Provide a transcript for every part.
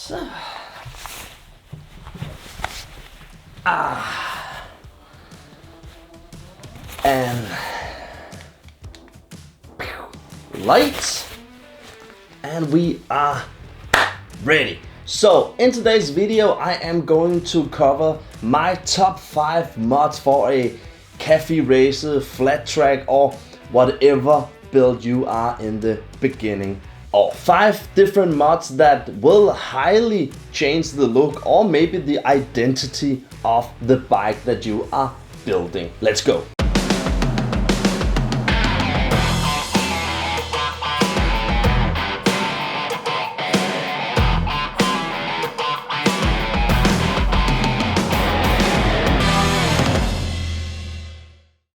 this. And light. And we are ready. So in today's video I am going to cover my top 5 mods for a cafe racer, flat track or whatever build you are in the beginning of. 5 different mods that will highly change the look or maybe the identity of the bike that you are building. Let's go.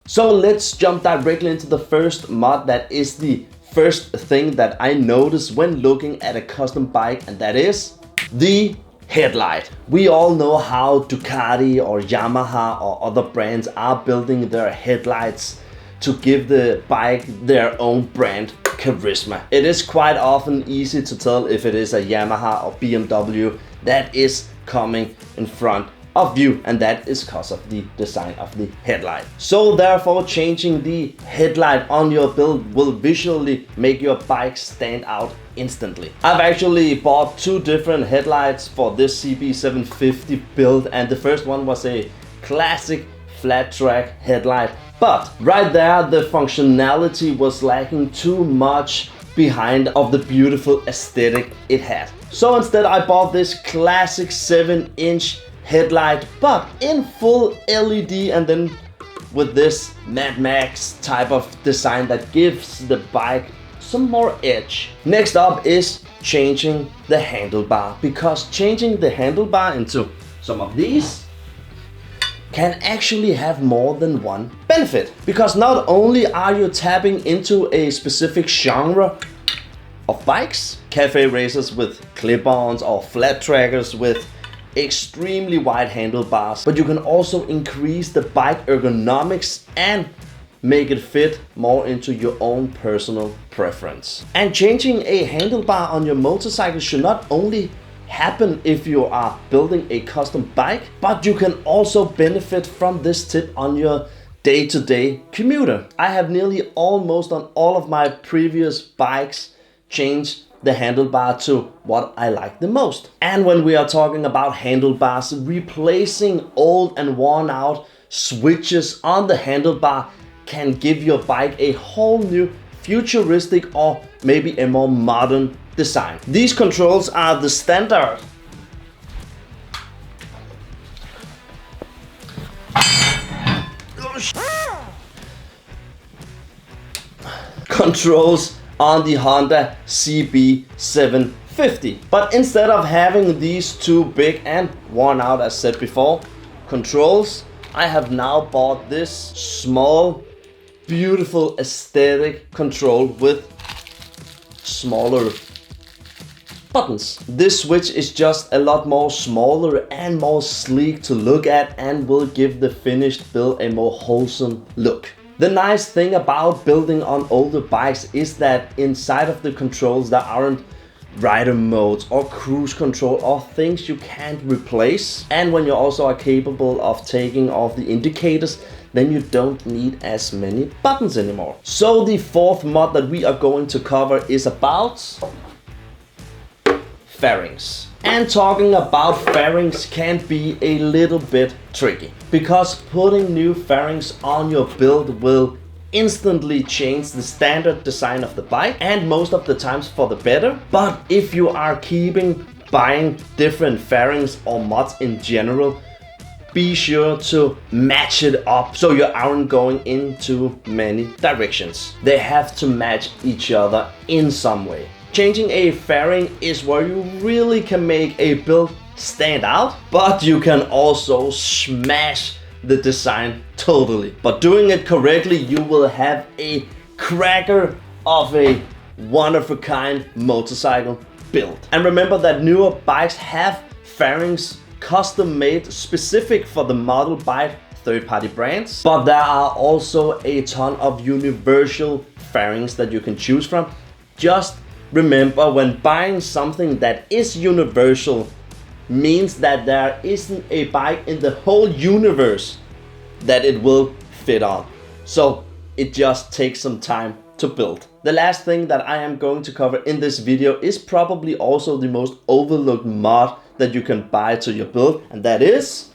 So let's jump directly into the first mod that is the first thing that I noticed when looking at a custom bike, and that is the headlight. We all know how Ducati or Yamaha or other brands are building their headlights to give the bike their own brand charisma. It is quite often easy to tell if it is a Yamaha or BMW that is coming in front of you, and that is because of the design of the headlight. So therefore changing the headlight on your build will visually make your bike stand out instantly. I've actually bought 2 different headlights for this CB750 build, and the first one was a classic flat track headlight, but right there the functionality was lacking too much behind of the beautiful aesthetic it had. So instead I bought this classic 7-inch headlight, but in full LED, and then with this Mad Max type of design that gives the bike some more edge. Next up is changing the handlebar, because changing the handlebar into some of these can actually have more than one benefit, because not only are you tapping into a specific genre of bikes, cafe racers with clip-ons or flat trackers with extremely wide handlebars, but you can also increase the bike ergonomics and make it fit more into your own personal preference. And changing a handlebar on your motorcycle should not only happen if you are building a custom bike, but you can also benefit from this tip on your day-to-day commuter. I have nearly almost on all of my previous bikes changed the handlebar to what I like the most. And when we are talking about handlebars, replacing old and worn out switches on the handlebar can give your bike a whole new futuristic or maybe a more modern design. These controls are the standard controls on the Honda CB750. But instead of having these 2 big and worn out, as said before, controls, I have now bought this small, beautiful aesthetic control with smaller buttons. This switch is just a lot more smaller and more sleek to look at and will give the finished build a more wholesome look. The nice thing about building on older bikes is that inside of the controls there aren't rider modes or cruise control or things you can't replace. And when you also are capable of taking off the indicators, then you don't need as many buttons anymore. So the 4th mod that we are going to cover is about fairings. And talking about fairings can be a little bit tricky, because putting new fairings on your build will instantly change the standard design of the bike, and most of the times for the better. But if you are buying different fairings or mods in general, be sure to match it up so you aren't going into many directions. They have to match each other in some way. Changing a fairing is where you really can make a build stand out, but you can also smash the design totally. But doing it correctly, you will have a cracker of a one-of-a-kind motorcycle build. And remember that newer bikes have fairings custom made specific for the model by third-party brands, but there are also a ton of universal fairings that you can choose from. Just remember, when buying something that is universal means that there isn't a bike in the whole universe that it will fit on. So it just takes some time to build. The last thing that I am going to cover in this video is probably also the most overlooked mod that you can buy to your build, and that is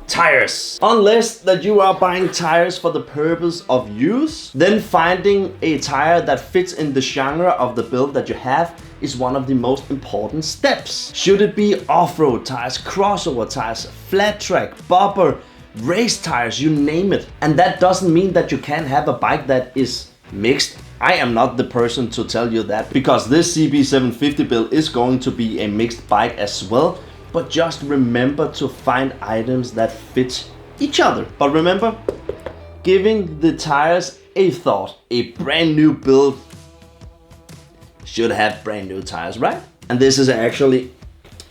tires. Unless that you are buying tires for the purpose of use, then finding a tire that fits in the genre of the build that you have is one of the most important steps. Should it be off-road tires, crossover tires, flat track, bobber, race tires, you name it. And that doesn't mean that you can't have a bike that is mixed. I am not the person to tell you that, because this CB750 build is going to be a mixed bike as well. But just remember to find items that fit each other. But remember, giving the tires a thought. A brand new build should have brand new tires, right? And this is actually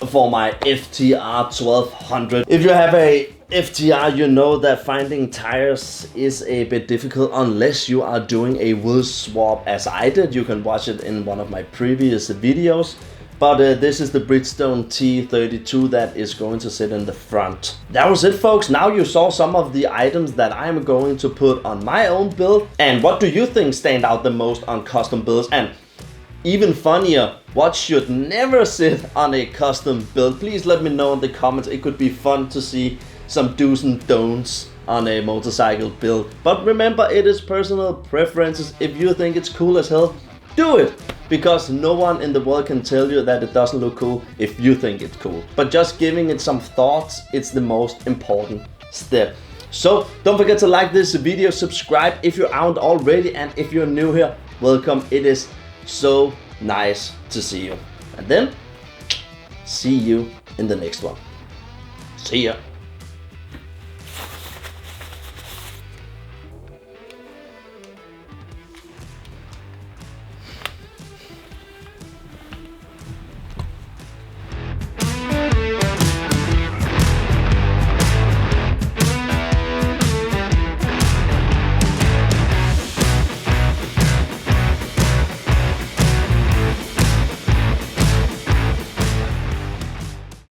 for my FTR 1200. If you have a FTR, you know that finding tires is a bit difficult unless you are doing a wheel swap as I did. You can watch it in one of my previous videos. But this is the Bridgestone T32 that is going to sit in the front. That was it, folks. Now you saw some of the items that I'm going to put on my own build. And what do you think stand out the most on custom builds? And even funnier, what should never sit on a custom build? Please let me know in the comments. It could be fun to see some do's and don'ts on a motorcycle build. But remember, it is personal preferences. If you think it's cool as hell, do it, because no one in the world can tell you that it doesn't look cool if you think it's cool. But just giving it some thoughts, it's the most important step. So don't forget to like this video, subscribe if you aren't already, and if you're new here, welcome. It is so nice to see you. And then see you in the next one. See ya.